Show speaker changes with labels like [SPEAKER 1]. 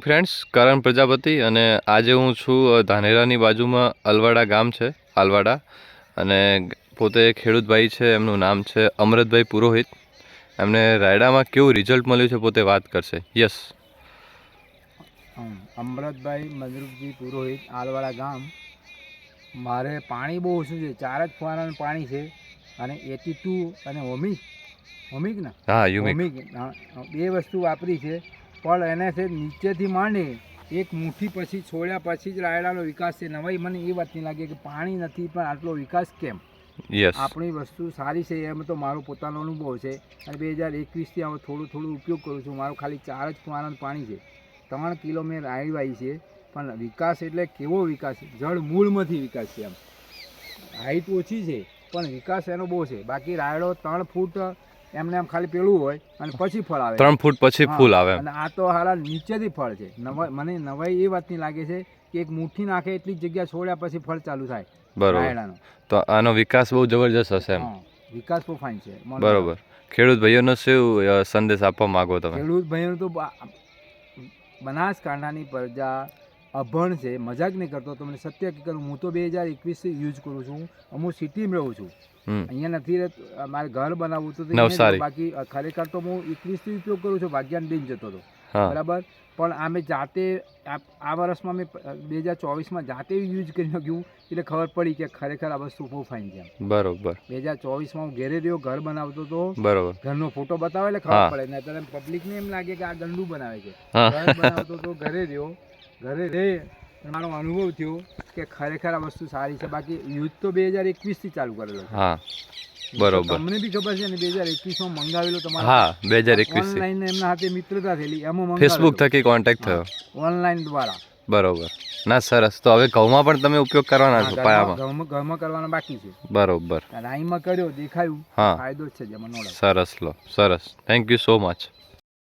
[SPEAKER 1] Friends, કરણ પ્રજાપતિ અને આજે હું છું ધાનેરાની બાજુમાં અલવાડા ગામ છે, આલવાડા, અને પોતે ખેડૂતભાઈ છે. એમનું નામ છે અમરતભાઈ પુરોહિત. એમને રાયડામાં કેવું રિઝલ્ટ મળ્યું છે પોતે વાત કરશે. યસ,
[SPEAKER 2] અમરતભાઈ મજરૂપજી પુરોહિત, આલવાડા ગામ. મારે પાણી બહુ ઓછું છે, 4 જ ફુવારાનું પાણી છે, અને 82 અને હોમિક ને હોમિક બે વસ્તુ વાપરી છે. પણ એને છે નીચેથી માંડી એક મુઠ્ઠી પછી છોડ્યા પછી જ રાયડાનો વિકાસ છે. નવાઈ મને એ વાત નહીં લાગે કે પાણી નથી પણ આટલો વિકાસ કેમ. આપણી વસ્તુ સારી છે એમ તો મારો પોતાનો અનુભવ છે. અને 2021થી હવે થોડું ઉપયોગ કરું છું. મારું ખાલી 4 જ ફુવારાનું પાણી છે. 3 કિલો મેં રાઈ વાવી છે. પણ વિકાસ એટલે કેવો વિકાસ, જળ મૂળમાંથી વિકાસ છે. એમ હાઈટ ઓછી છે પણ વિકાસ એનો બહુ છે. બાકી રાયડો 3 ફૂટ એમને એમ ખાલી પેલું હોય અને પછી ફળ આવે,
[SPEAKER 1] 3 ફૂટ પછી ફૂલ આવે,
[SPEAKER 2] અને આ તો હારા નીચેથી ફળ છે. મને નવાઈ એ વાતની લાગે છે કે એક મુઠ્ઠી નાખે એટલી જગ્યા છોડ્યા પછી ફળ ચાલુ થાય.
[SPEAKER 1] બરોબર, તો આનો વિકાસ બહુ જબરજસ્ત હશે. એમ
[SPEAKER 2] વિકાસ બહુ ફાઇન છે.
[SPEAKER 1] બરોબર. ખેડૂત ભાઈઓનો શું સંદેશ આપવા માંગો તમે?
[SPEAKER 2] ખેડૂત ભાઈઓનો તો બનાસકાંઠાની પ્રજા અભણ છે, મજાક નહીં કરતો, તમને સત્ય કરું. હું તો 2021 યુઝ કરું છું. હું સિટીમાં રહું છું, અહીંયા નથી. મારે ઘર બનાવવું તો નવસારી, બાકી ખરેખર તો હું 21થી ઉપયોગ કરું છું. ભાગ્યાન દિન જતો હતો, બરાબર. પણ અમે જાતે આ વર્ષમાં મેં 2024માં જાતે યુઝ કરી નાખ્યું, એટલે ખબર પડી કે ખરેખર આ વસ્તુ બહુ ફાઇન છે. બરોબર. 2024માં હું ઘેરે રહ્યો, ઘર બનાવતો હતો, બરોબર. ઘરનો ફોટો બતાવે એટલે ખબર પડે, નહીં તો પબ્લિકને એમ લાગે કે આ ગંદુ બનાવે છે. ઘર બનાવતો હતો, ઘરે રહ્યો, ઘરે રહે મારો અનુભવ થયો કે ખરેખર આ વસ્તુ સારી છે. બાકી યુઝ તો 2021થી ચાલુ કરેલો છે. બરોબર. તમને બી ખબર છે ને, 2021માં મંગાવેલો તમારો. હા, 2021 ઓનલાઈન એમના હાથે મિત્રતા થયેલી, એમાં
[SPEAKER 1] ફેસબુક થકી કોન્ટેક્ટ થયો, ઓનલાઈન દ્વારા. બરોબર. ના, સરસ. તો હવે ઘઉંમાં પણ તમે ઉપયોગ કરવાના છો? પાયામાં
[SPEAKER 2] ઘઉંમાં કરવાના બાકી છે.
[SPEAKER 1] બરોબર.
[SPEAKER 2] રાઈમાં કર્યો, દેખાયું, ફાયદો જ છે જેમાં.
[SPEAKER 1] સરસ. લો, સરસ. Thank you so much.